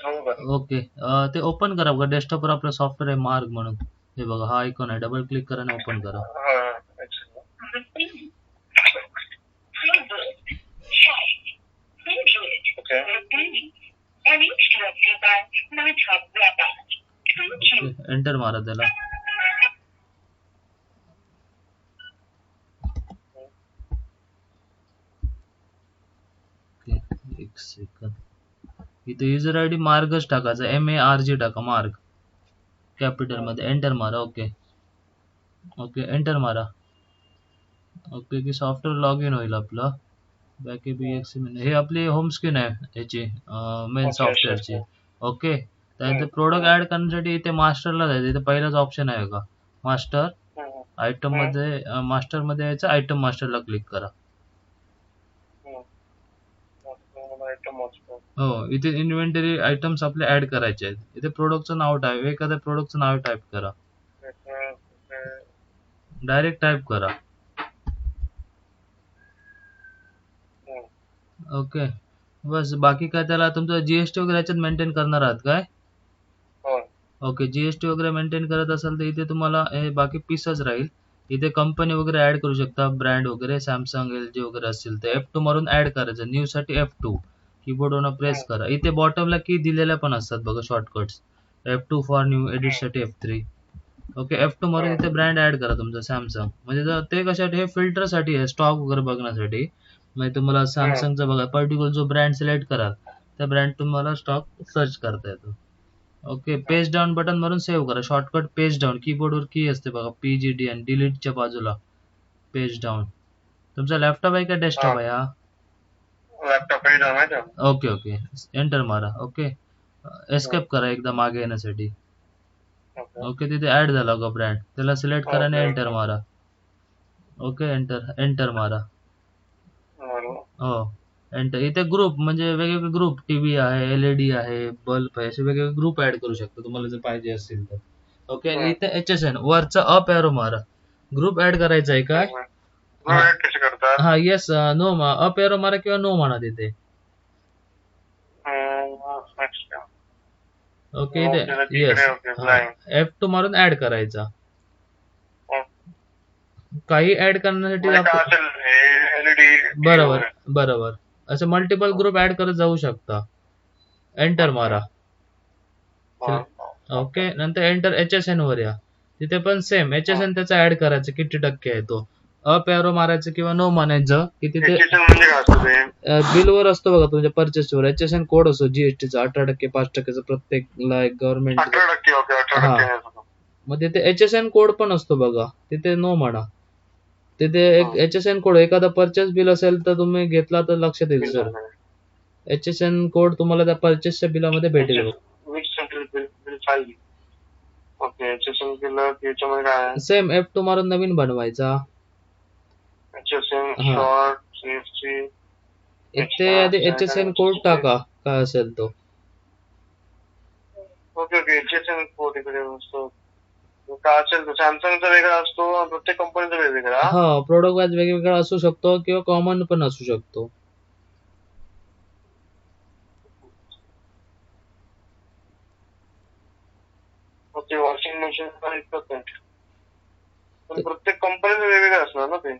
हो का? ओके. ते ओपन करा बघा, डेस्कटॉपवर आपलं सॉफ्टवेअर आहे मार्ग म्हणून. हे बघा, हा आयकॉन आहे, डबल क्लिक करा आणि ओपन करा. हा, एक second. ओके, एंटर मारा त्याला. ओके, एक सेकंद. इथे युजर आय डी मार्गच टाकायचा, MARG टाका, मार्ग कॅपिटल मध्ये. एंटर मारा. ओके. ओके, एंटर मारा. ओके, की सॉफ्टवेअर लॉग इन होईल आपलं. बॅक BXC हे आपली होम स्क्रीन आहे याची, मेन ओके, सॉफ्टवेअरची. अच्छा. ओके. त्यानंतर प्रोडक्ट ऍड करण्यासाठी इथे मास्टरला जायचं. इथे पहिलाच ऑप्शन आहे का, मास्टर. आयटम मध्ये मास्टर मध्ये यायचं, आयटम मास्टरला क्लिक करा. हो, इथे इन्व्हेंटरी आयटम्स आपले ऍड करायचे आहेत. इथे प्रोडक्टचं नाव टाईप, एखाद्या प्रोडक्टचं नाव टाईप करा. डायरेक्ट टाईप करा. ओके, बस. बाकी काय, त्याला तुमचं जीएसटी वगैरे याच्यात मेंटेन करणार आहात काय? ओके, जीएसटी वगैरे मेंटेन करत असाल तर इथे तुम्हाला हे बाकी पीसच राहील. इथे कंपनी वगैरे ऍड करू शकता, ब्रँड वगैरे, सॅमसंग, LG वगैरे असतील तर F2 मारून ऍड करायचं. न्यू साठी F2 कीबोर्डवर प्रेस करा. इथे बॉटमला की दिलेल्या पण असतात बघा, shortcuts. F2 for new, edit साठी F3. ओके, F2 मारून इथे ब्रँड ऍड करा तुमचा सॅमसंग. म्हणजे ते कशासाठी, हे फिल्टर साठी आहे, स्टॉक वगैरे बघण्यासाठी. म्हणजे तुम्हाला सॅमसंगचा बघा, पर्टिक्युलर जो ब्रँड सिलेक्ट कराल त्या ब्रँड तुम्हाला स्टॉक सर्च करता येतो. ओके, पेज डाऊन बटन मारून सेव्ह करा. शॉर्टकट पेज डाऊन, कीबोर्डवर की असते बघा, PGD आणि डिलीटच्या बाजूला पेज डाऊन. तुमचा लॅपटॉप आहे का डेस्कटॉप आहे हा? लॅपटॉप आहे. ओके. ओके, एंटर मारा. ओके, एस्केप करा एकदा मागे येण्यासाठी. ओके, तिथे ऍड झाला का ब्रँड, त्याला सिलेक्ट करा आणि एंटर मारा. ओके, एंटर मारा. हो, एंटर. इथे ग्रुप म्हणजे वेगवेगळे ग्रुप, टीव्ही आहे, LED आहे, बल्ब आहे, असे वेगवेगळे ग्रुप ऍड करू शकता तुम्हाला जर पाहिजे असतील तर. ओके, इथे HSN वरचा अप एरो मारा. ग्रुप ऍड करायचा आहे काय? कसे करतात? हा, येस, नो. अप एरो मारा किंवा नो म्हणा तिथे. ओके, इथे येस. F2 मारून ऍड करायचा. काही ऍड करण्यासाठी बरोबर, बरोबर. असं मल्टिपल ग्रुप ऍड करत जाऊ शकता. एंटर मारा. ओके, नंतर एंटर HSN वर या. तिथे पण सेम HSN त्याचा ऍड करायचं, किती टक्के आहे तो. अप एरो मारायचं किंवा नो म्हणायचं की तिथे बिल वर असतो बघा, तुमच्या परचेस वर HSN कोड असतो जीएसटीचा, 18%, 5%, प्रत्येकला एक गव्हर्नमेंट. हा, मग तिथे HSN कोड पण असतो बघा, तिथे नो म्हणा. तिथे एक HSN कोड, एखादा परचेस बिल असेल तर तुम्ही घेतला तर लक्षात येईल सर. HSN कोड तुम्हाला त्या परचेसच्या बिलामध्ये भेटेल. सेम F2 मारून नवीन बनवायचा. इथे आधी HSN कोड टाका, काय असेल तो. HSN कोड इकडे असतो. काय असेल तो सॅमसंगचा वेगळा असतो, प्रत्येक कंपनीचा वेगवेगळा. हा, प्रोडक्ट वाईज वेगवेगळा असू शकतो किंवा कॉमन पण असू शकतो. वॉशिंग मशीन प्रत्येक कंपनीचं वेगवेगळं असणार ना ते.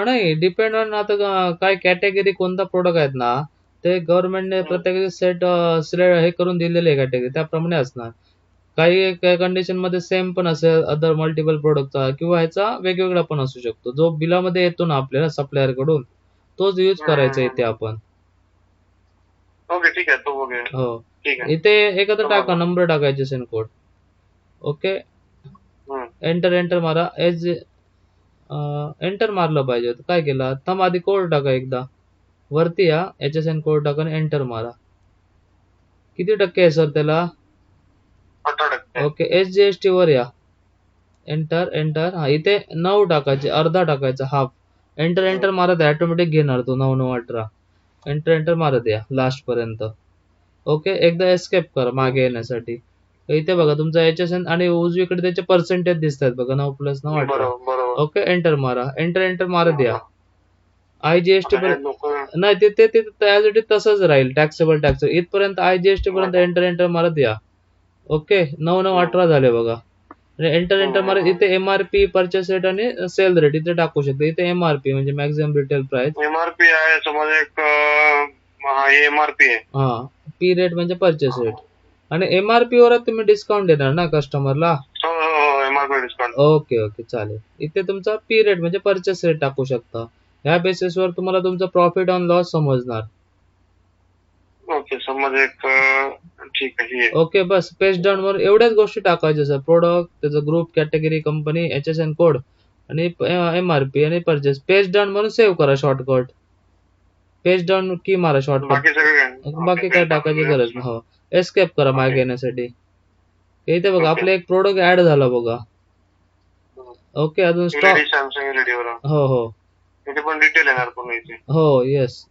नाही, डिपेंड ऑन आता काय कॅटेगरी, कोणता प्रोडक्ट आहेत ना, ते गव्हर्नमेंटने प्रत्येक सेट हे करून दिलेले आहे कॅटेगरी, त्याप्रमाणे असणार. काही कंडिशन मध्ये सेम पण असेल, अदर मल्टिपल प्रोडक्टचा किंवा ह्याचा वेगवेगळा पण असू शकतो. जो बिलामध्ये येतो ना आपल्याला सप्लायर कडून, तोच यूज करायचा इथे आपण. ओके, ठीक आहे, तो बघूया. हो, इथे एखादा टाका, नंबर टाकायचे सेन कोड. ओके, एंटर मारा. एंटर मारलं पाहिजे. काय केलं, थांब, आधी कोड टाका एकदा. वरती या, HSN कोड टाका आणि एंटर मारा. किती टक्के आहे सर त्याला? 18%. ओके, SGST वर या. एंटर. हा, इथे 9 टाकायचे, अर्धा टाकायचा, हाफ. एंटर मारत आहे, ऑटोमॅटिक घेणार तो 9, 9, 18. एंटर मारत या लास्ट पर्यंत. ओके, एकदा एस्केप करा मागे येण्यासाठी. इथे बघा तुमचा HSN आणि उजवीकडे त्याचे पर्सेंटेज दिसतात बघा, 9+9, 18. ओके, एंटर मारा. एंटर मारत या. IGST नाही ते ऍज इट इज तसंच राहील. टॅक्सेबल इथपर्यंत IGST पर्यंत एंटर मारत या. ओके 9,918 झाले बघा. आणि एंटर मारत इथे MRP, परचेस रेट आणि सेल रेट इथे टाकू शकता. इथे MRP म्हणजे मॅक्झिमम रिटेल प्राइस. MRP आहे समज एक MRP आहे. हा पी रेट म्हणजे परचेस रेट. आणि MRP वर तुम्ही डिस्काउंट देणार ना कस्टमरला. हो MRP डिस्काउंट. ओके चालेल. इथे तुमचा पी रेट म्हणजे परचेस रेट टाकू शकता. ह्या बेसिसवर तुम्हाला तुमचा प्रॉफिट ऑन लॉस समजणार. ओके समज एक ठीक आहे. ओके बस पेज डाऊन वर एवढ्याच गोष्टी टाकायच्या सर. प्रोडक्ट, त्याचा group, category, company, HSN code आणि MRP आणि परचेस. पेज डाऊन म्हणून सेव्ह करा शॉर्टकट. पेज डाऊन की मारा शॉर्टकट. बाकी काय टाकायची गरज नाही. हो एस्केप करा मागे येण्यासाठी. इथे बघा आपला एक प्रोडक्ट ऍड झाला बघा. ओके अजून स्टॉक. हो इथे पण डिटेल येणार पूर्ण इथे. हो येस.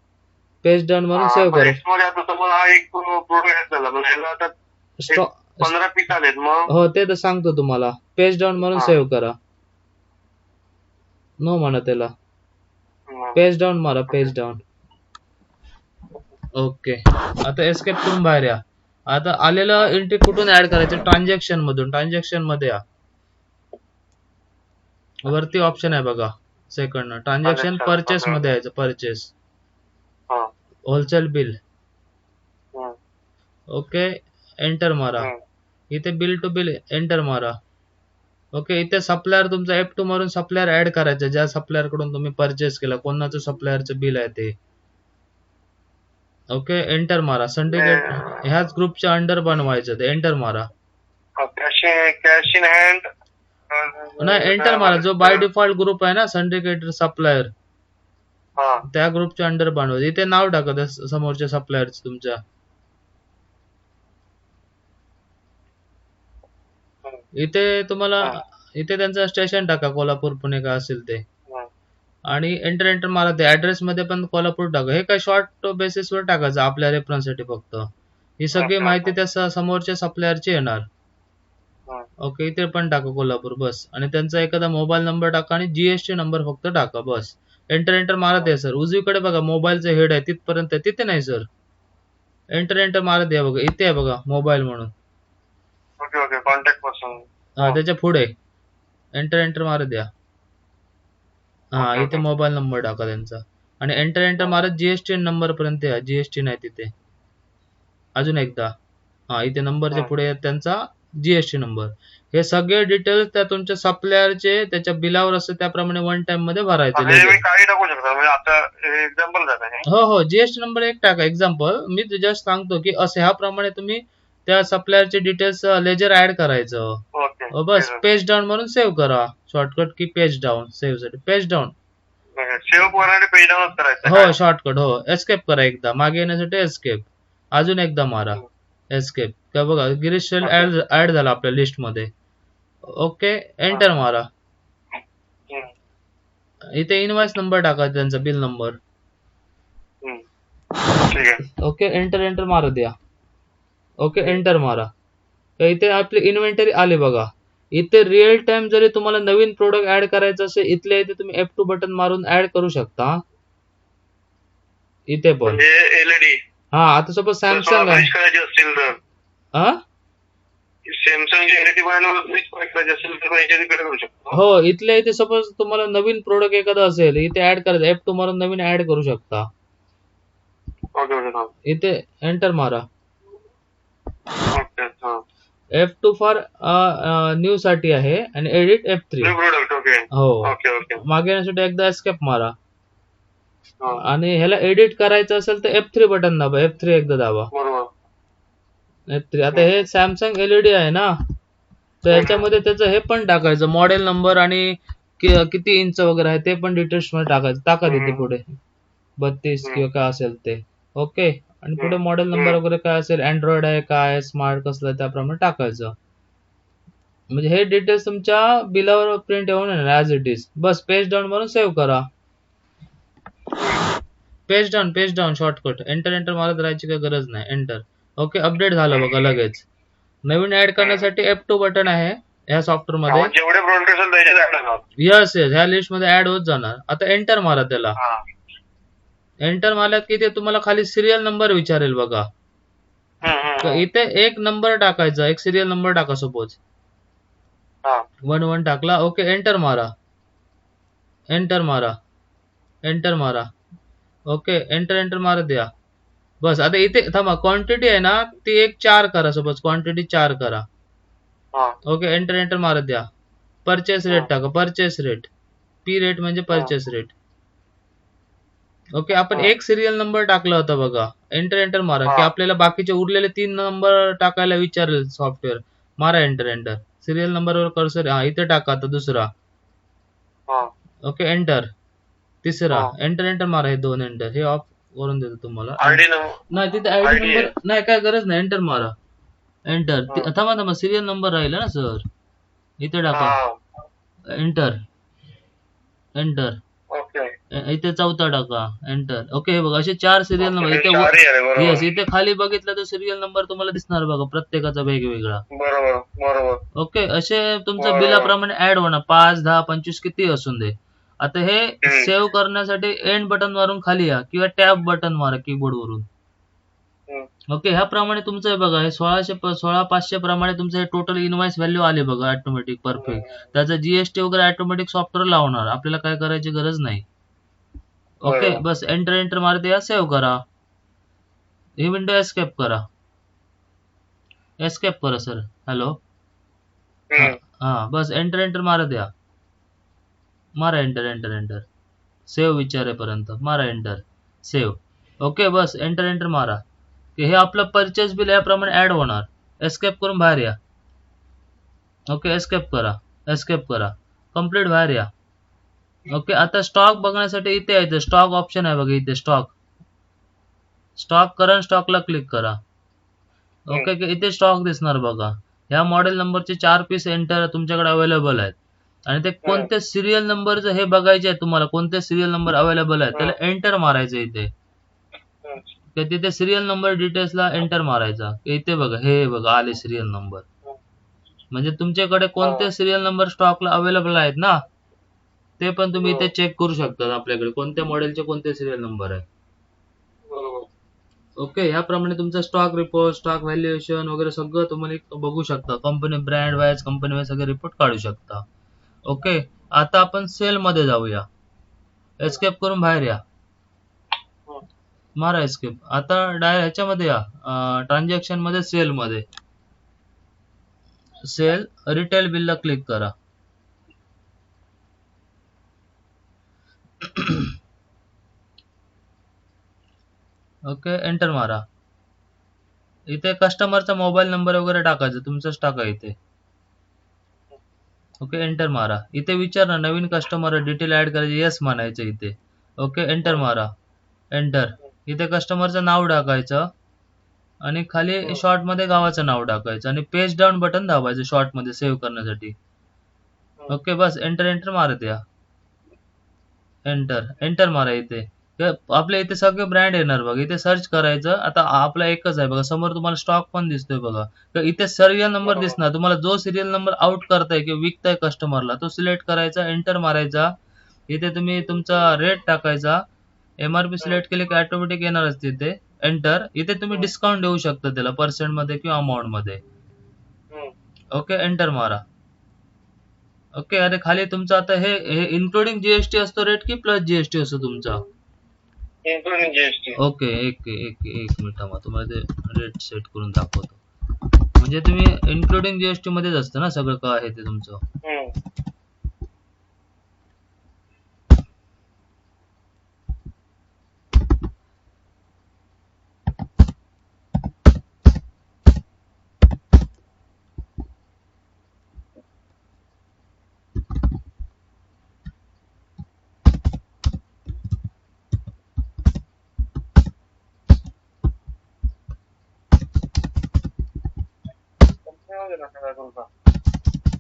पेज डाऊन म्हणून सेव्ह करा. आता समज हा एक प्रोडक्ट झाला म्हणजे याला आता स्टॉक 15 पीस आलेत मग. हो ते तर सांगतो तुम्हाला. पेज डाऊन म्हणून सेव्ह करा. नो म्हणा त्याला. पेज डाऊन मारा पेज डाऊन. ओके आता एस्केप करून बाहेर या. आता आलेलं एंट्री कुठून ऍड करायचं? ट्रान्झॅक्शन मधून. ट्रान्झॅक्शन मध्ये या. वरती ऑप्शन आहे बघा सेकंड. ट्रान्झॅक्शन परचेस मध्ये यायचं. Purchase wholesale bill. Okay enter मारा. इथे बिल टू बिल एंटर मारा. ओके इथे सप्लायर तुमचा F2 मारून सप्लायर ऍड करायचं. ज्या सप्लायर कडून तुम्ही परचेस केला, कोणाचं सप्लायरचं बिल आहे ते. ओके एंटर मारा. सिंडिकेट ह्याच ग्रुपच्या अंडर बनवायचं ते. एंटर मारा. कॅश इन हँड नाही एंटर मारा. जो बाय डिफॉल्ट ग्रुप आहे ना सिंडिकेटर सप्लायर, त्या ग्रुपच्या अंडर बनवायचं. इथे नाव टाका समोरच्या सप्लायरचं तुमच्या. इथे तुम्हाला इथे त्यांचं स्टेशन टाका. कोल्हापूर, पुणे काय असेल ते. आणि एंटर मारा. ते ऍड्रेस मध्ये पण कोल्हापूर टाका. हे काय शॉर्ट बेसिस वर टाकायचं आपल्या रेफरन्ससाठी फक्त. ही सगळी माहिती त्या समोरच्या सप्लायरची येणार. ओके इथे पण टाका कोल्हापूर बस. आणि त्यांचा एखादा मोबाईल नंबर टाका आणि GST नंबर फक्त टाका बस. एंटर मारत आहे सर. उजवीकडे बघा मोबाईलचं हेड आहे तिथपर्यंत. तिथे नाही सर. एंटर मारत आहे बघा. इथे आहे बघा मोबाईल म्हणून. Okay contact person. हा त्याच्या पुढे एंटर मारत द्या. हा इथे मोबाईल नंबर टाका त्यांचा. आणि एंटर मारत GST नंबर पर्यंत या. GST नाही तिथे. अजून एकदा. हा इथे नंबरच्या पुढे त्यांचा GST नंबर. हे सगळे डिटेल्स त्या तुमच्या सप्लायरचे त्याच्या बिलावर असते त्याप्रमाणे वन टाइम मध्ये भरायचे. हो GST नंबर एक टाका. एक्झाम्पल मी जस्ट सांगतो की असं ह्याप्रमाणे तुम्ही त्या सप्लायरचे डिटेल्स लेजर ऍड करायचं. बस पेज डाऊन म्हणून सेव्ह करा. शॉर्टकट की पेज डाऊन. सेव्ह साठी पेज डाऊन. हो शॉर्टकट. हो एस्केप करा एकदा. मागे येण्यासाठी एस्केप. अजून एकदा मारा एस्केप. का बघा गिरीश सेल ऍड झाला आपल्या लिस्ट मध्ये. ओके एंटर मारा. इथे इनवॉइस नंबर टाका त्यांचा. Bill number. ओके एंटर मारा द्या. ओके एंटर मारा. तर इथे आपली इन्व्हेंटरी आली बघा. इथे रिअल टाइम जरी तुम्हाला नवीन प्रोडक्ट ऍड करायचं असेल इथल्या इथे तुम्ही F2 बटन मारून ऍड करू शकता. इथे पण हा आता सपोज सॅमसंग आहे. हो इथल्या इथे सपोज तुम्हाला नवीन प्रोडक्ट एखादा असेल इथे ऍड करायचं. F2 मारून नवीन ऍड करू शकता. इथे एंटर मारा. F2 फॉर न्यू साठी आहे आणि एडिट F3. हो मागे येण्यासाठी एकदा एस्केप मारा. आणि ह्याला एडिट करायचं असेल तर F3 बटन दाबा. F3 एकदा दाबा. F3. आता हे सॅमसंग LED आहे ना तर ह्याच्यामध्ये त्याचं हे पण टाकायचं. मॉडेल नंबर आणि किती इंच वगैरे आहे ते पण डिटेल्स मध्ये टाकायचं. टाका तिथे पुढे 32 किंवा काय असेल ते. ओके आणि पुढे मॉडेल नंबर वगैरे काय असेल, अँड्रॉइड आहे काय, स्मार्ट कसलं आहे त्याप्रमाणे टाकायचं. म्हणजे हे डिटेल्स तुमच्या बिलावर प्रिंट येऊन येणार as it is. Bus page down म्हणून सेव्ह करा. Page down shortcut. एंटर मारत राहायची काही गरज नाही. एंटर. ओके अपडेट झालं बघा लगेच. नवीन ऍड करण्यासाठी F2 बटन आहे ह्या सॉफ्टवेअर मध्ये. जेवढे प्रोडक्ट असेल यस ह्या लिस्ट मध्ये ऍड होत जाणार. आता एंटर मारा त्याला. एंटर मारल्यात की ते तुम्हाला खाली सिरियल नंबर विचारेल बघा. इथे एक नंबर टाकायचा, एक सिरियल नंबर टाका. सपोज 11 टाकला. ओके, एंटर मारा. एंटर मारा. एंटर मारा. ओके, एंटर एंटर मारत द्या. बस आता इथे थांबा. क्वांटिटी आहे ना ती एक 4 करा. सपोज क्वांटिटी 4 करा. ओके, एंटर एंटर मारत द्या. परचेस रेट टाका. परचेस रेट, पी रेट म्हणजे परचेस रेट. ओके, आपण एक सिरियल नंबर टाकला होता बघा. एंटर एंटर मारा की आपल्याला बाकीचे उरलेले 3 नंबर टाकायला विचारेल सॉफ्टवेअर. मारा एंटर एंटर. सिरियल नंबरवर कर्सर, हा इथे टाका आता दुसरा. Okay, enter. तिसरा, एंटर एंटर मारा. हे 2 एंटर. हे ऑफ करून देतो तुम्हाला. नाही तिथे आयडी नंबर नाही, काय गरज नाही. एंटर मारा. एंटर. थांबा थांबा, सिरियल नंबर राहिला ना सर, इथे टाका. Enter enter. इथे 4था टाका. एंटर. ओके, हे बघा असे 4 सिरियल नंबर इथे. येस, इथे खाली बघितलं तर सिरियल नंबर तुम्हाला दिसणार बघा, प्रत्येकाचा वेगवेगळा. बरोबर. ओके, असे तुमच्या बिलाप्रमाणे ऍड होणार. 5, 10, 25 किती असून दे. आता हे सेव्ह करण्यासाठी एंड बटन मारून खाली या किंवा टॅब बटन मारा कीबोर्ड वरून. ओके, ह्याप्रमाणे तुमचं हे बघा, हे 16,500 प्रमाणे तुमचं हे टोटल इनवॉइस व्हॅल्यू आले बघा ऑटोमॅटिक. परफेक्ट. त्याचा जीएसटी वगैरे ऑटोमॅटिक सॉफ्टवेअर लावणार, आपल्याला काय करायची गरज नाही. ओके, बस एंटर एंटर मारते या. सेव्ह करा. ही विंडो एस्केप करा. एस्केप करा सर. हॅलो, हा बस एंटर एंटर मारत या. मारा एंटर एंटर एंटर. सेव्ह विचारेपर्यंत मारा एंटर. सेव्ह. ओके, बस एंटर एंटर मारा. हे आपलं परचेस बिल याप्रमाणे ऍड होणार. एस्केप करून बाहेर या. ओके, एस्केप करा. एस्केप करा. कंप्लीट बाहेर या. ओके, आता स्टॉक बघण्यासाठी इथे यायचं. स्टॉक ऑप्शन आहे बघा इथे. स्टॉक करंट स्टॉकला क्लिक करा. ओके, इथे स्टॉक दिसणार बघा. ह्या मॉडेल नंबरचे 4 पीस एंटर तुमच्याकडे अवेलेबल आहेत. आणि ते कोणत्या सिरियल नंबरचं हे बघायचे आहे तुम्हाला, कोणते सिरियल नंबर अवेलेबल आहेत त्याला एंटर मारायचं इथे. तिथे सिरियल नंबर डिटेल्सला एंटर मारायचा. इथे बघा, हे बघा आले सिरियल नंबर. म्हणजे तुमच्याकडे कोणते सिरियल नंबर स्टॉकला अवेलेबल आहेत ना, ते पण तुम्ही इथे चेक करू शकता. आपल्याकडे कोणत्या मॉडेलचे कोणते सिरियल नंबर आहे. ओके, ह्याप्रमाणे तुमचा स्टॉक रिपोर्ट, स्टॉक व्हॅल्युएशन वगैरे सगळं तुम्हाला बघू शकता. Company brand wise, company wise सगळे रिपोर्ट काढू शकता. ओके, आता आपण सेल मध्ये जाऊया. एस्केप करून बाहेर या. मारा एस्केप. आता ह्याच्यामध्ये या, ट्रान्झॅक्शन मध्ये, सेल मध्ये. सेल रिटेल बिल ला क्लिक करा. ओके, एंटर मारा. इथे कस्टमरचा मोबाईल नंबर वगैरे टाकायचा, तुमचाच टाका इथे. ओके, एंटर मारा. इथे विचारणार नवीन कस्टमर डिटेल ऍड करायचे, येस म्हणायचं इथे. ओके, एंटर मारा. एंटर. इथे कस्टमरचं नाव टाकायचं आणि खाली शॉर्ट मध्ये गावाचं नाव टाकायचं आणि पेज डाऊन बटन दाबायचं शॉर्ट मध्ये सेव्ह करण्यासाठी. ओके, बस एंटर एंटर मारत या. एंटर एंटर मारा. इथे आपल्या इथे सगळे ब्रँड येणार बघा. इथे सर्च करायचं. आता आपला एकच आहे बघा, समोर तुम्हाला स्टॉक पण दिसतोय बघा. तर इथे सिरियल नंबर दिसणार तुम्हाला. जो सिरियल नंबर आउट करताय किंवा विकताय कस्टमरला तो सिलेक्ट करायचा, एंटर मारायचा. इथे तुम्ही तुमचा रेट टाकायचा. एमआरपी सिलेक्ट केले की ऑटोमॅटिक येणारच तिथे. एंटर. इथे तुम्ही डिस्काउंट देऊ शकता त्याला पर्सेंट मध्ये किंवा अमाऊंट मध्ये. ओके, एंटर मारा. ओके, अरे खाली तुमचा आता हे इन्क्लुडिंग जीएसटी असतो रेट की प्लस जीएसटी असतो तुमचा? Including GST. ओके, एक मिनिट थांबा, तुम्हाला ते रेट सेट करून दाखवतो. म्हणजे तुम्ही इन्क्लुडिंग जीएसटी मध्येच असतं ना सगळं काय आहे ते तुमचं.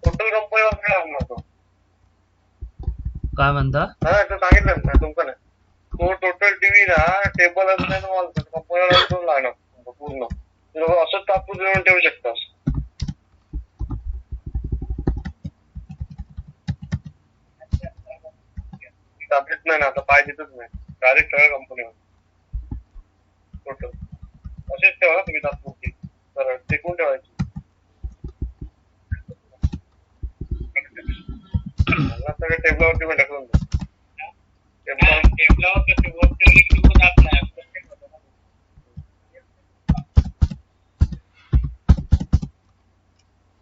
टोटल कंपनीवर काय लागणार? काय म्हणता? सांगितलं ना तुमचं नाही. तो टोटल टीव्ही ना टेबल कंपनीवर लागणार पूर्ण. असं तापून देऊन ठेवू शकतास. ताब्यात नाही ना आता, पाहिजेच नाही. डायरेक्ट सगळ्या कंपनीवर. सगळं टेबलावरती पण टाकून दे. टेबलावर कसं वरती किंवा जात नाही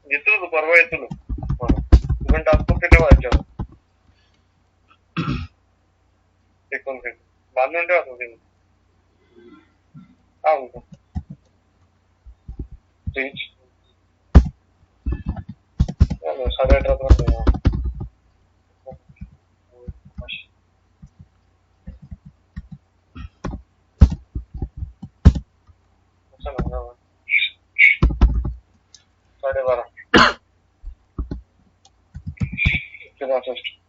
येतो ना तू, परवा येतो ना. तू पण टाकतो ते ठेवा याच्यावर. टेकून ठेव, बांधून ठेवा तुम्ही. हा म्हणतो फ्रीज 8:30 पर्यंत. असं म्हणा 12:30 165.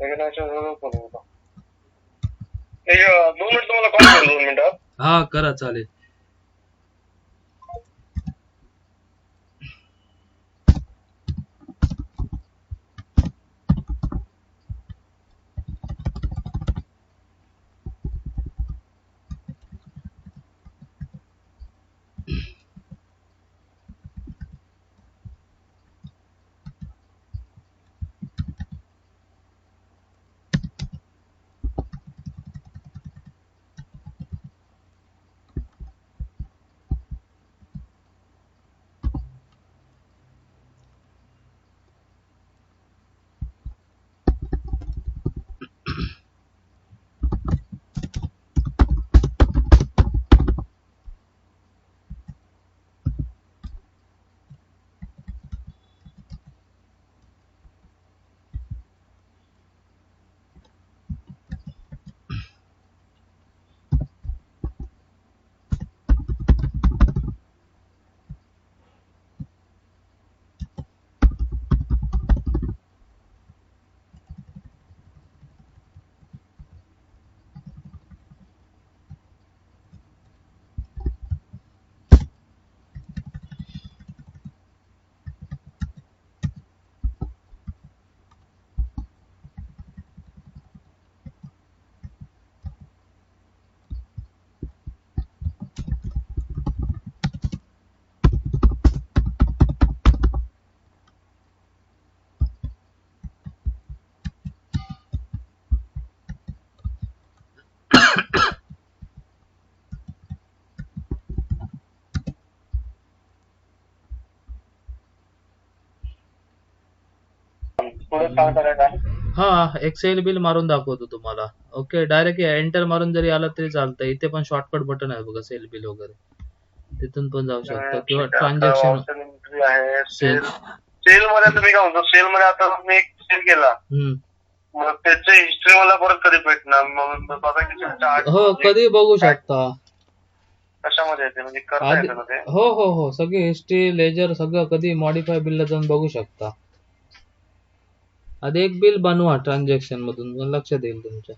एक 2 मिनिट तुम्हाला कॉल करू, 2 मिनिटात. हा करा चालेल. पुढे सांगता काय? हा एक्सेल बिल मारून दाखवतो तुम्हाला. ओके, डायरेक्ट एंटर मारून जरी आला तरी चालतं. इथे पण शॉर्टकट बटन आहे बघा, सेल बिल वगैरे, तिथून पण जाऊ शकता. किंवा ट्रान्झॅक्शन सेल मध्ये तुम्ही काय म्हणतो, सेल मध्ये आता तुम्ही एक सेल केला, मग त्याची हिस्ट्री मला परत कधी भेटणार? मग बघा की हो कधी बघू शकता. कशामध्ये येते म्हणजे करता येतं ना ते? हो हो हो, सगळी हिस्ट्री लेजर सगळं कधी मॉडीफाय बिलला जाऊन बघू शकता. आधी एक बिल बनवा ट्रान्झॅक्शन मधून, मग लक्षात येईल तुमच्या.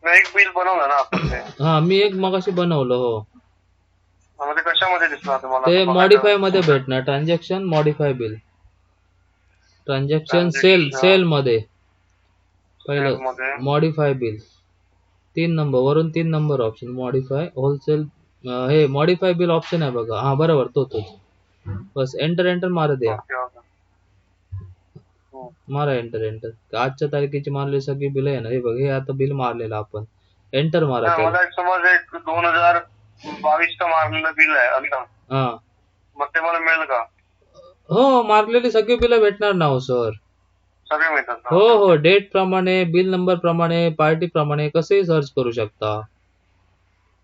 एक बिल बनवलं ना आपण ते? हा मी एक मगाशी बनवलं. हो मग ते कशामध्ये दिसणार तुम्हाला? ते मॉडीफाय मध्ये भेटणार. Transaction modify bill, transaction sale मध्ये पहिलं मॉडीफाय बिल 3 नंबर वरून 3 नंबर ऑप्शन मॉडीफाय होलसेल. हे मॉडीफाय बिल ऑप्शन आहे बघा. हा बरोबर, तोच. बस एंटर मारा द्या. मारा एंटर. आजच्या तारखेची मारलेली सगळी बिल आहे ना, हे बघ, हे आता बिल मारलेलं आपण. एंटर मारा. मला एक समज एक 2022 मारलेलं बिल आहे. हा मग ते मला मिळेल का? हो, मारलेली सगळी बिलं भेटणार ना हो सर. सगळे मिळतात? हो हो, डेट प्रमाणे, बिल नंबर प्रमाणे, पार्टी प्रमाणे कसेही सर्च करू शकता.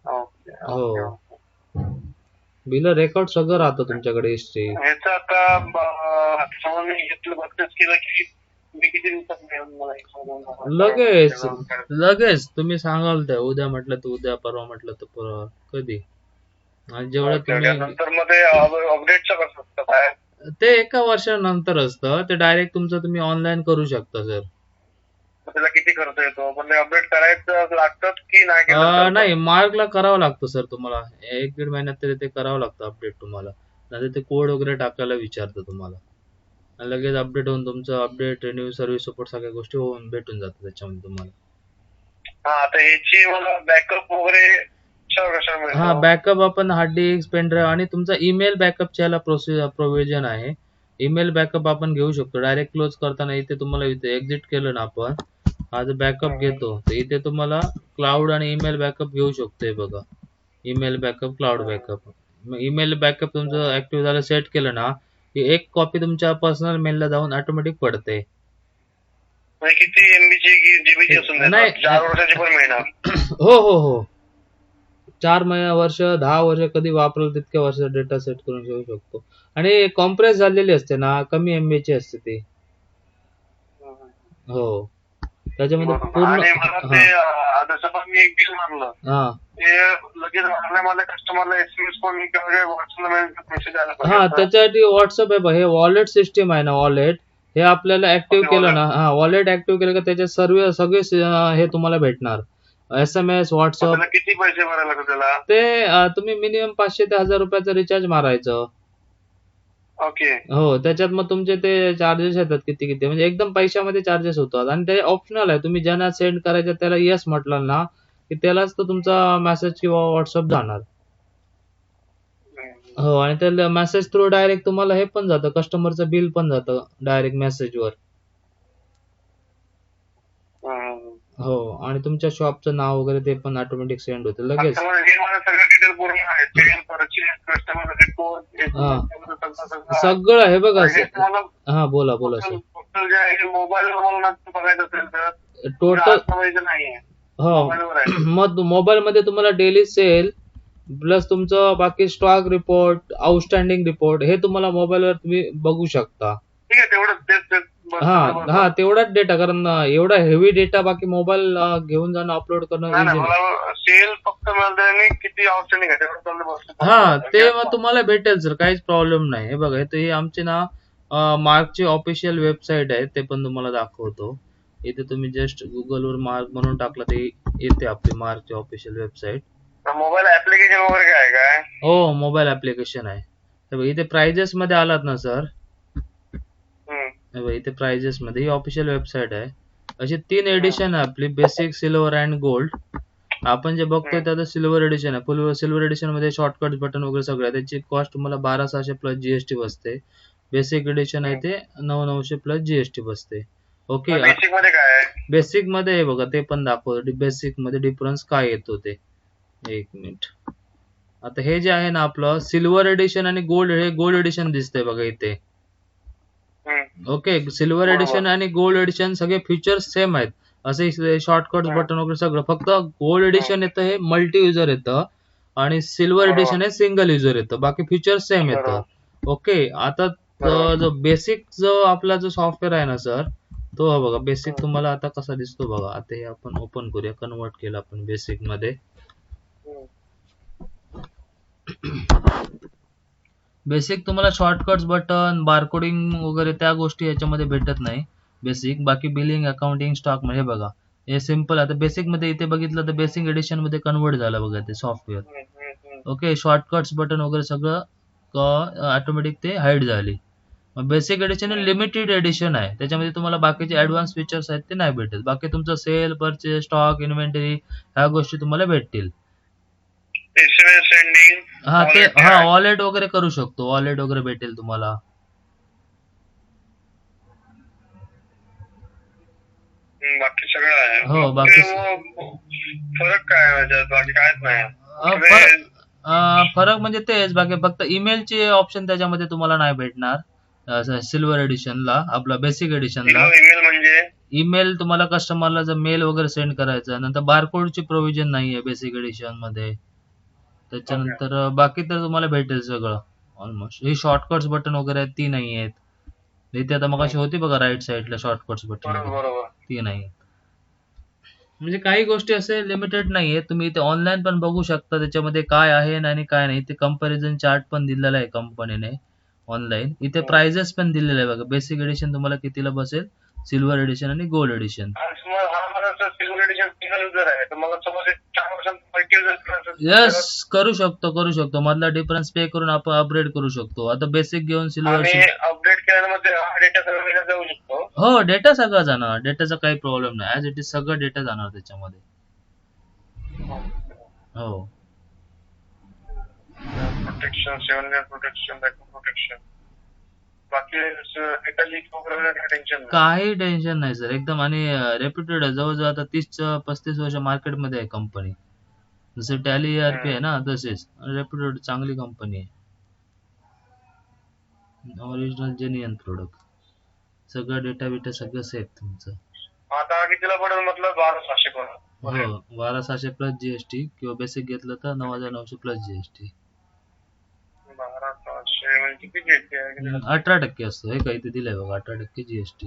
हो, बिल रेकॉर्ड सगळं राहतं तुमच्याकडे हिस्ट्री. ह्याचं आता समज मी घेतलं, बघतेच केलं की मी किती दिवसात मिळेल मला? लगेच तुम्ही सांगाल त्या, उद्या म्हटलं तर उद्या, परवा म्हटलं तर परवा, कधी. आणि जेवढं तुम्ही नंतर मग ते अपडेटचं कसं असतं काय? ते 1 वर्षानंतर असतं. ते डायरेक्ट तुमचं तुम्ही ऑनलाईन करू शकता सर. त्याला किती खर्च येतो? पण ते अपडेट करायचं लागतात की नाही? नाही, मार्कला करावं लागतं सर तुम्हाला. 1-1.5 महिन्यात तरी ते करावं लागतं अपडेट तुम्हाला. नाही ते कोड वगैरे टाकायला विचारतं तुम्हाला. आणि लगेच अपडेट होऊन तुमचं अपडेट, रिन्यू, सर्व्हिस सपोर्ट सगळ्या गोष्टी होऊन भेटून जातात त्याच्यामध्ये तुम्हाला. हा, आता ह्याची मला बॅकअप वगैरे कशावर हा मिळतो? बॅकअप आपण हार्ड डिस्क पेनड्राईव्ह आणि तुमचा ईमेल बॅकअपच्या याला प्रोव्हिजन आहे. ईमेल बॅकअप आपण घेऊ शकतो. डायरेक्ट क्लोज करताना इथे तुम्हाला इथे एक्झिट केलं ना आपण, हा जर बॅकअप घेतो तर इथे तुम्हाला क्लाउड आणि ईमेल बॅकअप घेऊ शकतो. हे बघा, email backup, cloud backup. Email backup तुमचं ऍक्टिव्ह झालं, सेट केलं ना की एक कॉपी तुमच्या पर्सनल मेलला जाऊन ऑटोमॅटिक पडते. म्हणजे किती MB की जीबीची असून नाही. देतात? 4 वर्षाची पण मिळणार? हो हो हो, 4 वर्ष 10 वर्ष कधी वापरलं तितक्या वर्ष डेटा सेट करून ठेवू शकतो. आणि कॉम्प्रेस झालेली असते ना, कमी MB असते ती. हो, त्याच्यामध्ये बरोबर. पूर्ण आणि मला ते हा जसं पण मी एक बिल मारलं, हा ते लगेच मारल्या मला कस्टमरला SMS पण किंवा व्हॉट्सअपला मेसेज आला हा पाहिजे. त्याच्यासाठी व्हॉट्सअप आहे बघ, हे वॉलेट सिस्टीम आहे ना, वॉलेट हे आपल्याला ऍक्टिव्ह Okay, केलं ना, हा वॉलेट ऍक्टिव्ह केलं का त्याच्यात सगळे हे तुम्हाला भेटणार. SMS, WhatsApp. त्याला किती पैसे भरायला लागतात त्याला? ते तुम्ही मिनिमम 500 ते 1000 रुपयाचं रिचार्ज मारायचं. ओके. हो, त्याच्यात मग तुमचे ते चार्जेस येतात किती किती, म्हणजे एकदम पैशामध्ये चार्जेस होतात. आणि ते ऑप्शनल आहे, तुम्ही ज्यांना सेंड करायचं त्याला येस म्हटलं ना की त्यालाच तो तुमचा मेसेज किंवा व्हॉट्सअप जाणार. हो, आणि त्या मेसेज थ्रू डायरेक्ट तुम्हाला हे पण जातं, कस्टमरचं बिल पण जातं डायरेक्ट मेसेजवर. हो, आणि तुमच्या शॉपचं नाव वगैरे ते पण ऑटोमॅटिक सेंड होतं लगेच. सगळं डिटेल पूर्ण आहे. सेल, परचेस, कस्टमर रिपोर्ट, सगळं हे बघा. तुम्हाला हा बोला बोला सर. टोटल जे आहे मोबाईलवर मला बघायचं असेल तर टोटल नाहीये. हो, मोबाईलवर आहे. मग मोबाईल मध्ये तुम्हाला डेली सेल प्लस तुमचं बाकी स्टॉक रिपोर्ट, आउटस्टँडिंग रिपोर्ट हे तुम्हाला मोबाईलवर तुम्ही बघू शकता. ठीक आहे, तेवढंच तेच हा तेवढाच डेटा, कारण एवढा हेवी डेटा बाकी मोबाईल घेऊन जाणं, अपलोड करणं नाही, easy नाही. मला सेल फक्त मिळतं आणि किती आउटस्टँडिंग आहे तेवढं चाललं बस. हा ते मग तुम्हाला भेटेल सर, काहीच प्रॉब्लेम नाही. हे बघा, हे आमचे ना मार्कची ऑफिशियल वेबसाईट आहे, ते पण तुम्हाला दाखवतो. इथे तुम्ही जस्ट गुगलवर मार्क म्हणून टाकलं ते येते आपली मार्कची ऑफिशियल वेबसाईट. मोबाईल ऍप्लिकेशन वगैरे काय आहे काय? हो, मोबाईल ऍप्लिकेशन आहे. हे बघा, इथे प्राइजेस मध्ये आलात ना सर, हे बघा इथे प्राइजेस मध्ये ही ऑफिशियल वेबसाईट आहे. अशी 3 एडिशन आहे आपली, बेसिक, सिल्वर अँड गोल्ड. आपण जे बघतोय त्याचं सिल्वर एडिशन आहे. फुल सिल्वर एडिशन मध्ये शॉर्टकट बटन वगैरे सगळं आहे. त्याची कॉस्ट तुम्हाला 12,600 प्लस जीएसटी बसते. बेसिक एडिशन आहे ते 9,900 प्लस जीएसटी बसते. ओके. बेसिक मध्ये काय आहे? बेसिक मध्ये हे बघा, ते पण दाखवतो बेसिक मध्ये डिफरन्स काय येतो ते. एक मिनिट. आता हे जे आहे ना आपलं सिल्वर एडिशन आणि गोल्ड, हे गोल्ड एडिशन दिसतंय बघा इथे. ओके, सिल्वर एडिशन आणि गोल्ड एडिशन सगळे फीचर्स सेम आहेत. असे शॉर्टकट बटन वगैरे सगळं, फक्त गोल्ड एडिशन येतं हे मल्टी युजर येतं आणि सिल्वर एडिशन हे सिंगल युजर येतं. बाकी फीचर्स सेम येतं. ओके, आता जो बेसिक जो आपला जो सॉफ्टवेअर आहे ना सर, तो हा बघा बेसिक तुम्हाला आता कसा दिसतो बघा. आता हे आपण ओपन करूया, कन्वर्ट केलं आपण बेसिक मध्ये. बेसिक तुम्हाला शॉर्टकट्स बटन, बारकोडिंग वगैरे त्या गोष्टी याच्यामध्ये भेटत नाही बेसिक. बाकी बिलिंग, अकाउंटिंग, स्टॉक मध्ये बघा हे सिंपल. आता बेसिक मध्ये इथे बघितलं तर बेसिक एडिशन मध्ये कन्वर्ट झालं बघा ते सॉफ्टवेअर. ओके, शॉर्टकट्स बटन वगैरे सगळं ऑटोमॅटिक ते हाईड झाली. बेसिक एडिशन लिमिटेड एडिशन आहे, त्याच्यामध्ये तुम्हाला बाकीचे ऍडव्हान्स फीचर्स आहेत ते नाही भेटत. बाकी तुमचं सेल, परचेस, स्टॉक, इन्व्हेंटरी ह्या गोष्टी तुम्हाला भेटतील. SMS सेंडिंग, हा ते वॉलेट वगैरे करू शकतो, वॉलेट वगैरे भेटेल तुम्हाला. बाकी सगळं आहे. हो, बाकी फरक काय आहे याच्यात? बाकी कायच नाही. फरक म्हणजे तेच, बाकी फक्त ईमेलचे ऑप्शन त्याच्यामध्ये तुम्हाला नाही भेटणार सिल्वर एडिशनला. आपला बेसिक एडिशनला ईमेल म्हणजे ईमेल तुम्हाला कस्टमरला जर मेल वगैरे सेंड करायचं, नंतर बारकोडची प्रोव्हिजन नाहीये बेसिक एडिशन मध्ये. त्याच्यानंतर बाकी तर तुम्हाला भेटेल सगळं ऑलमोस्ट. हे शॉर्टकट्स बटन वगैरे आहेत ती नाही आहेत इथे. आता मग अशी होती बघा राईट साईडला शॉर्टकट्स बटन, ती नाही. म्हणजे काही गोष्टी असे लिमिटेड नाहीये, तुम्ही इथे ऑनलाईन पण बघू शकता त्याच्यामध्ये काय आहे आणि काय नाही. ते कंपॅरिझन चार्ट पण दिलेला आहे कंपनीने ऑनलाईन. इथे प्राइजेस पण दिलेले आहे बघा. बेसिक एडिशन तुम्हाला कितीला बसेल, सिल्वर एडिशन आणि गोल्ड एडिशन. यस, करू शकतो. मधला डिफरन्स पे करून आपण अपग्रेड करू शकतो. आता बेसिक घेऊन सिल्वर अपडेट केल्यामध्ये डेटा सगळं जाऊ शकतो. हो, डेटा सगळा जाणार, डेटाचा काही प्रॉब्लेम नाही. ऍज इट इज सगळं डेटा जाणार त्याच्यामध्ये. हो, protection, 7 layer protection, backup protection. बाकी एका लीक वगैरे काही टेन्शन नाही. काही टेन्शन नाही सर एकदम. आणि रेप्युटेड आहे. जवळजवळ आता 30-35 वर्ष मार्केटमध्ये आहे कंपनी. जसं टॅली ERP आहे ना तसेच रेप्युटेड चांगली कंपनी आहे. Original genuine product. सगळं डेटा बिटा सगळं सेफ तुमचं. आता कितीला पडेल म्हटलं? 12,600 करून. हो 12,600 प्लस GST किंवा बेसिक घेतलं तर 9,900 प्लस GST. 12,600 म्हणजे किती घेते? 18% असतो. हे काही ते दिलंय बघा 18% GST.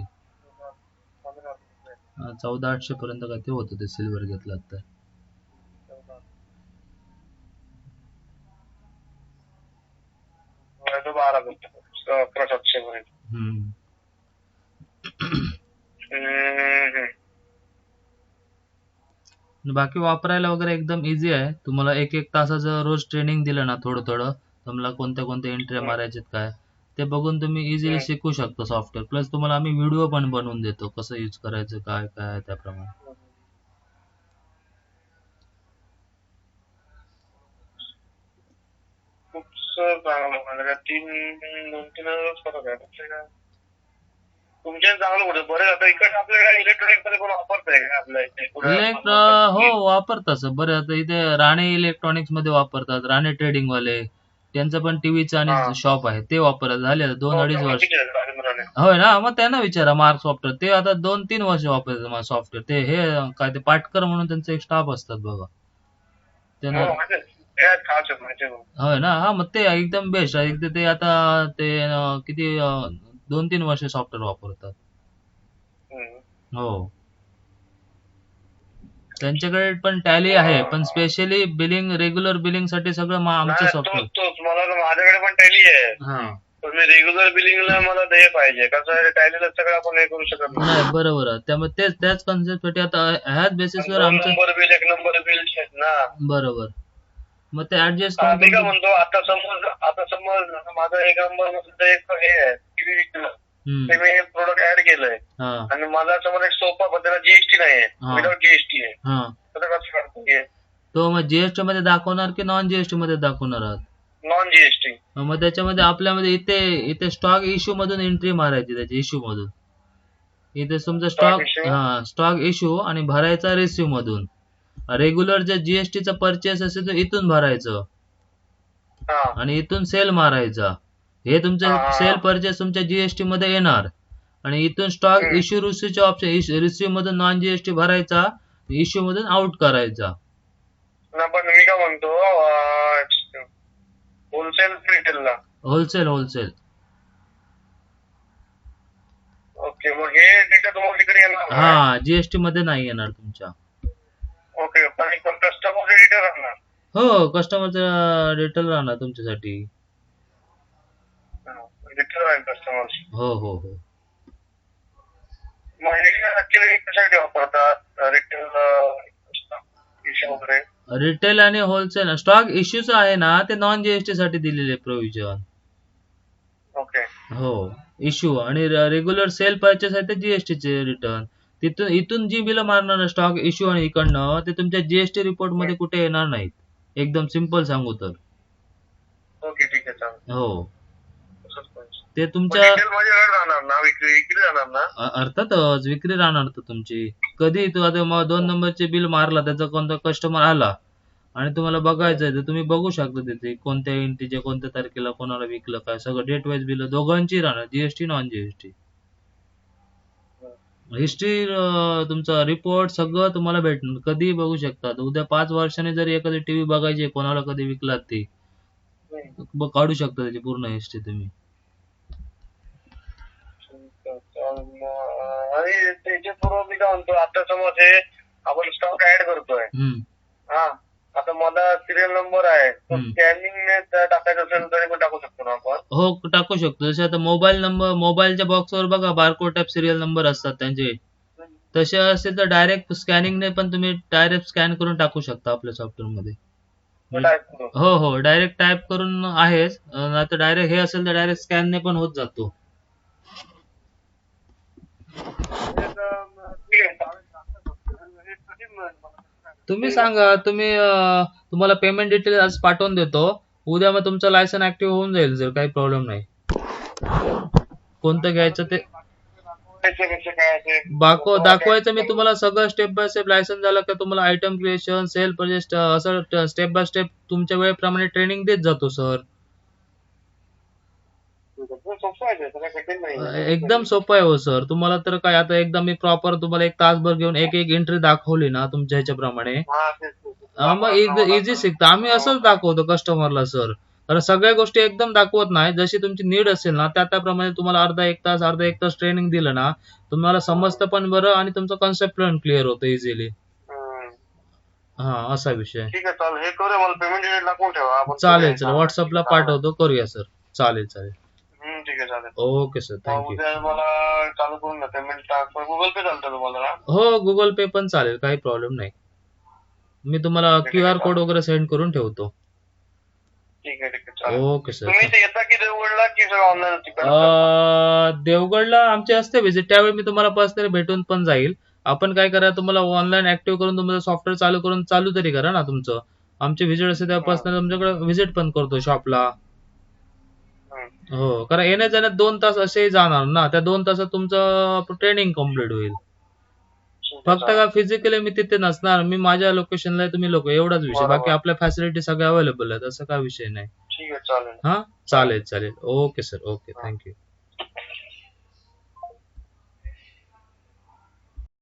14,800 पर्यंत काय ते होतं ते सिल्वर घेतलं तर. तो 12 भेटतो. 11,700 पर्यंत. बाकी वापरायला वगैरे एकदम इझी आहे. तुम्हाला 1-1 तासाचं रोज ट्रेनिंग दिलं ना थोडं थोडं तुम्हाला कोणत्या कोणत्या एंट्री मारायच्यात काय ते बघून तुम्ही इझिली शिकू शकता सॉफ्टवेअर. प्लस तुम्हाला आम्ही व्हिडिओ पण बनवून देतो कसं यूज करायचं काय काय त्याप्रमाणे. खूप चांगलं म्हणजे 2-3 हजार फरक आहे. तुमच्या चांगलं कुठे बरं. आता इकडे आपल्याकडे इलेक्ट्रॉनिक मध्ये पण वापरताय का आपल्या इथे? हो वापरतात सर बरं. आता इथे राणे इलेक्ट्रॉनिक्स मध्ये वापरतात. राणे ट्रेडिंग वाले त्यांचं पण टीव्हीचं आणि शॉप आहे ते वापरत झाले 2-2.5 वर्ष. होय ना. मग त्यांना विचारा मार्क सॉफ्टवेअर ते आता 2-3 वर्ष वापरतात माझं सॉफ्टवेअर. ते हे काय ते पाटकर म्हणून त्यांचा एक स्टाफ असतात बघा त्यांना. होय ना. हा मग ते एकदम बेस्ट आहे. ते आता ते किती 2-3 वर्ष सॉफ्टवेअर वापरतात. हो त्यांच्याकडे पण टॅली आहे पण स्पेशली बिलिंग रेग्युलर बिलिंग साठी सगळं आमचं सॉफ्टवेअर. मला माझ्याकडे पण टॅली आहे. पण मी रेग्युलर बिलिंगला मला ते पाहिजे. कसं आहे टॅलीला सगळं आपण हे करू शकत नाही. बरोबर आहे. त्यामुळे त्याच कन्सेप्ट साठी आता ह्याच बेसिसवर आमचं नंबर बिल 1 नंबर बिल ना. बरोबर. मग ते ऍडजस्ट करून मी काय म्हणतो आता समज माझा 1 नंबर मध्ये एक हे आहे ते मी प्रोडक्ट ऍड केलंय आणि मला समज एक सोफा बद्दल GST नाहीये विदाउट GST आहे तर कसं करतो? तो मग GST मध्ये दाखवणार की नॉन GST मध्ये दाखवणार आहात? Non GST. मग त्याच्यामध्ये आपल्यामध्ये इथे स्टॉक इश्यू मधून एंट्री मारायची त्याच्या इश्यू मधून. इथे तुमचा स्टॉक इश्यू आणि भरायचा रिसिव्ह मधून. रेग्युलर जे GSTचा परचेस असेल तर इथून भरायचं आणि इथून सेल मारायचा. हे तुमचं सेल परचेस तुमच्या GST मध्ये येणार आणि इथून स्टॉक इश्यू रिसिव्हचे ऑप्शन रिसिव्ह मधून नॉन GST भरायचा इश्यू मधून आउट करायचा. पण मी काय म्हणतो होलसेल रिटेलला होलसेल. ओके. मग हे डेटा तुम्हाला तिकडे येणार? GST मध्ये नाही येणार तुमच्या. ओके. पण कस्टमर डिटेल राहणार? हो कस्टमरचा डिटेल राहणार तुमच्यासाठी. डिटेल राहील कस्टमर. हो. मग हे कशासाठी वापरतात रिटेल इश्यू वगैरे? रिटेल आणि होलसेल स्टॉक इश्यूच आहे ना ते नॉन GST साठी दिलेले प्रोव्हिजन. ओके. हो इश्यू आणि रेग्युलर सेल परचेस आहे ते GST चे रिटर्न. इथून जी बिल मारणार स्टॉक इश्यू आणि इकडनं ते तुमच्या GST रिपोर्ट मध्ये कुठे येणार नाहीत. एकदम सिंपल सांगू तर. ओके ठीक आहे चालेल. हो ते तुमच्या विक्री राहणार ना? अर्थातच विक्री राहणार तर तुमची. कधी तू आता 2 नंबरचे बिल मारला त्याचा कोणता कस्टमर आला आणि तुम्हाला बघायचंय तर तुम्ही बघू शकता तिथे कोणत्या एंट्रीच्या कोणत्या तारखेला कोणाला विकलं काय सगळं डेट वाईज बिल दोघांची राहणार GST नॉन GST. हिस्ट्री तुमचा रिपोर्ट सगळं तुम्हाला भेटणार कधी बघू शकता. उद्या 5 वर्षांनी जर एखादी टीव्ही बघायची कोणाला कधी विकलात ती काढू शकता त्याची पूर्ण हिस्ट्री तुम्ही. आणि त्याच्या पूर्व मी काय म्हणतो आता समज हे आपण स्टॉक ऍड करतोय आता मला सिरियल नंबर आहे स्कॅनिंग टाकायचं असेल तरी पण टाकू शकतो ना आपण? हो टाकू शकतो. जसे आता मोबाईल नंबर मोबाईलच्या बॉक्सवर बघा बारकोड टाईप सिरियल नंबर असतात त्यांचे तसे असेल तर डायरेक्ट स्कॅनिंगने पण तुम्ही डायरेक्ट स्कॅन करून टाकू शकता आपल्या सॉफ्टवेअर मध्ये. हो डायरेक्ट टाईप करून आहेच. आता डायरेक्ट हे असेल तर डायरेक्ट स्कॅनने पण होत जातो. तुम्ही सांगा तुम्हाला पेमेंट डिटेल आज पाठवून देतो. उद्या मग तुमचं लायसन ऍक्टिव्ह होऊन जाईल सर, काही प्रॉब्लेम नाही. कोणतं घ्यायचं ते कसं काय असेल दाखवायचं मी तुम्हाला सगळं स्टेप बाय स्टेप. लायसन झालं का तुम्हाला आयटम क्रिएशन, सेल परचेस असं स्टेप बाय स्टेप तुमच्या वेळेप्रमाणे ट्रेनिंग देत जातो सर. सोपं आहे ते, सगळं कठीण नाही. एकदम सोपं आहे हो सर. तुम्हाला तर काय आता एकदा मी प्रॉपर तुम्हाला एक तासभर घेऊन एक एक एंट्री दाखवली ना तुमच्या ह्याच्याप्रमाणे, हा, तेच. मग इझी शिकता. आम्ही असंच दाखवतो कस्टमरला सर. कारण सगळ्या गोष्टी एकदम दाखवत नाही. जशी तुमची नीड असेल ना त्याप्रमाणे तुम्हाला अर्धा एक तास ट्रेनिंग दिलं ना तुम्हाला समजतं पण बरं आणि तुमचं कन्सेप्ट पण क्लिअर होतं इझिली. हा, असा विषय. ठीक आहे, चालेल. हे करूया, मला पेमेंट डिटेल टाकून ठेवा आपण. चालेल सर, व्हॉट्सअपला पाठवतो, करूया सर. चालेल चालेल. ठीक आहे, चालेल. Okay sir, thank you. उद्या मला चालू करून द्या पेमेंट ट्रान्सफर. गुगल पे चालतं तुम्हाला ना? हो, गुगल पे पण चालेल, काही प्रॉब्लेम नाही. मी तुम्हाला QR कोड वगैरे सेंड करून ठेवतो. ठीक आहे, चालेल. Okay sir. तुम्ही इथे येता की देवगडला की सगळं ऑनलाईन? देवगडला आमचे असते व्हिजिट, त्यावेळी मी तुम्हाला पर्सनली भेटून पण जाईल. आपण काय करा, तुम्हाला ऑनलाईन ऍक्टिव्ह करून तुमचं सॉफ्टवेअर चालू करून चालू तरी करा ना तुमचं. आमचे व्हिजिट असते तेव्हा पर्सनली तुमच्याकडे व्हिजिट पण करतो शॉपला. हो, कारण येण्या जाण्यात 2 तास असे जाणार ना, त्या 2 तासात तुमचं ट्रेनिंग कम्प्लीट होईल. फक्त का फिजिकली मी तिथे नसणार, मी माझ्या लोकेशनला आहे, तुम्ही लोक, एवढाच विषय. बाकी आपल्या फॅसिलिटी सगळ्या अवेलेबल आहेत, असं काय विषय नाही. ठीक आहे, चालेल. हा, चालेल चालेल. Okay sir, okay, thank you.